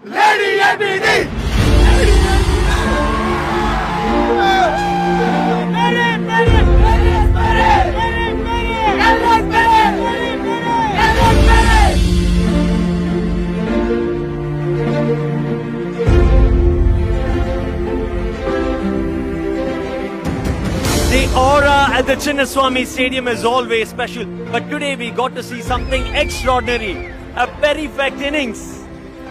Lady ABD. The aura at the Chinnaswamy Stadium is always special, but today we got to see something extraordinary. A perfect innings.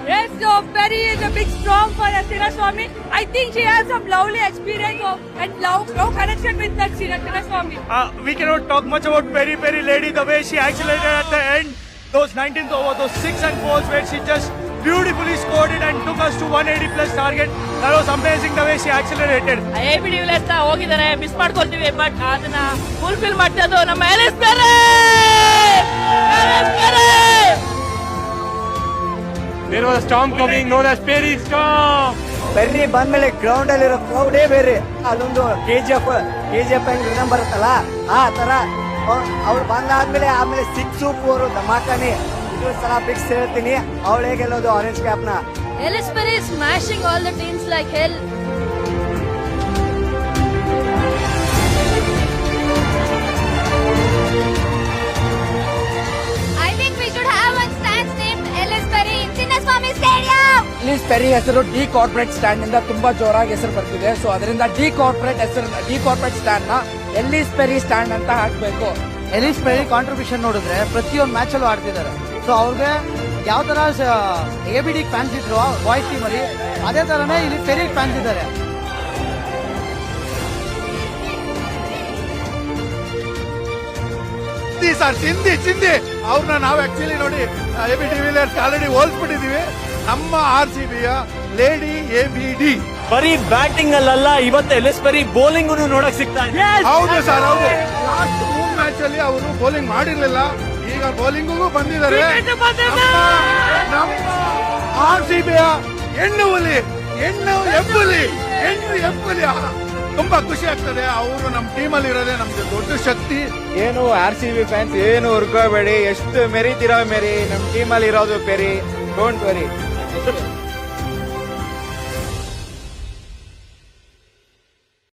Yes, so Perry is a big strong for Chinnaswamy. I think she has some lovely experience and love connection with that Chinnaswamy. We cannot talk much about Perry Lady, the way she accelerated at the end. Those 19th over, those 6 and 4s where she just beautifully scored it and took us to 180 plus target. That was amazing the way she accelerated. ABD ವಿಲೆತ್ತ ಹೋಗಿದ್ದಾರೆ miss ಮಾಡ್ಕೊಳ್ತೀವಿ but ಅದನ್ನ fulfil ಮಾಡ್ತದ್ದು ನಮ್ಮ ಎಲಿಸ್ ಪೆರೆ. There was a storm coming known as Perry storm. Berry ಬಂದ್ಮೇಲೆ ground ಅಲ್ಲಿರೋ ಕ್ರೌಡೇ ಬೇರೆ. ಅದೊಂದು KGF ಹೆಂಗ್ venom ಬರುತ್ತಲ್ಲ ಆ ತರ ಅವ್ಳು ಬಂದಾದ್ಮೇಲೆ ಆಮೇಲೆ 6 4 ಧಮಾಕಾನೆ. ಇದು ಸಲ ಫಿಕ್ಸ್ ಹೇಳ್ತೀನಿ ಅವಳೇ ಗೆಲ್ಲೋದು ಆರೆಂಜ್ ಕ್ಯಾಪ್ ನ. Ellis Perry is smashing all the teams like hell. I think we should have one stand named Ellis Perry in Chinnaswamy Stadium. Ellyse Perry ಹೆಸರು ಡಿ ಕಾರ್ಪೊರೇಟ್ ಸ್ಟ್ಯಾಂಡ್ ಇಂದ ತುಂಬಾ ಜೋರಾಗಿ ಹೆಸರು ಬರ್ತಿದೆ. ಸೊ ಅದರಿಂದ ಡಿ ಕಾರ್ಪೊರೇಟ್ ಸ್ಟ್ಯಾಂಡ್ ನ Ellyse Perry stand ಅಂತ ಹಾಕ್ಬೇಕು. ಎಲಿಸ್ ಪೆರಿ ಕಾಂಟ್ರಿಬ್ಯೂಷನ್ ನೋಡಿದ್ರೆ ಪ್ರತಿಯೊಂದು ಮ್ಯಾಚ್ ಅಲ್ಲೂ ಆಡ್ತಿದ್ದಾರೆ. ಸೊ ಅವ್ರಿಗೆ ಯಾವ ತರ ABD ಫ್ಯಾನ್ಸ್ ಇದ್ರು ಬಾಯ್ಸ್ ಟೀಮ್ ಅಲ್ಲಿ, ಅದೇ ತರನೇ ಇಲ್ಲಿ ಪೆರಿ ಫ್ಯಾನ್ಸ್ ಇದ್ದಾರೆ. ಸರ್ ಚಿಂದಿ ಅವ್ರನ್ನ ನಾವು ಆಕ್ಚುಲಿ ನೋಡಿ ABD ವಿಲಿಯರ್ಸ್ ಆಲ್ರೆಡಿ ಹೋಲ್ಸ್ಬಿಟ್ಟಿದೀವಿ. ನಮ್ಮ RCBಯ ಲೇಡಿ ABD. ಬರೀ ಬ್ಯಾಟಿಂಗ್ ಅಲ್ಲ ಇವತ್ತು ಎಲಿಸ್ ಪೆರಿ ಬೌಲಿಂಗ್ ನೋಡಕ್ ಸಿಗ್ತಾ ಇದೆ. ಹೌದು ಸರ್, ಹೌದು. ಲಾಸ್ಟ್ 3 ಮ್ಯಾಚ್ ಅಲ್ಲಿ ಅವರು ಬೌಲಿಂಗ್ ಮಾಡಿರ್ಲಿಲ್ಲ, ಈಗ ಬೌಲಿಂಗೂ ಬಂದಿದ್ದಾರೆ. ನಮ್ಮ RCBಯ ಹೆಣ್ಣು ಎಬ್ಬುಲಿ ತುಂಬಾ ಖುಷಿ ಆಗ್ತದೆ. ಅವರು ನಮ್ಮ ಟೀಮ್ ಅಲ್ಲಿ ಇರೋದೇ ನಮ್ಗೆ ದೊಡ್ಡ ಶಕ್ತಿ. ಏನು RCB ಫ್ಯಾನ್ಸ್ ಏನು ಹುರ್ಕೋಬೇಡಿ, ಎಷ್ಟು ಮೆರಿತೀರೋ ಮೆರಿ, ನಮ್ಮ ಟೀಮ್ ಅಲ್ಲಿ ಇರೋದು ಪೆರಿ. Don't worry.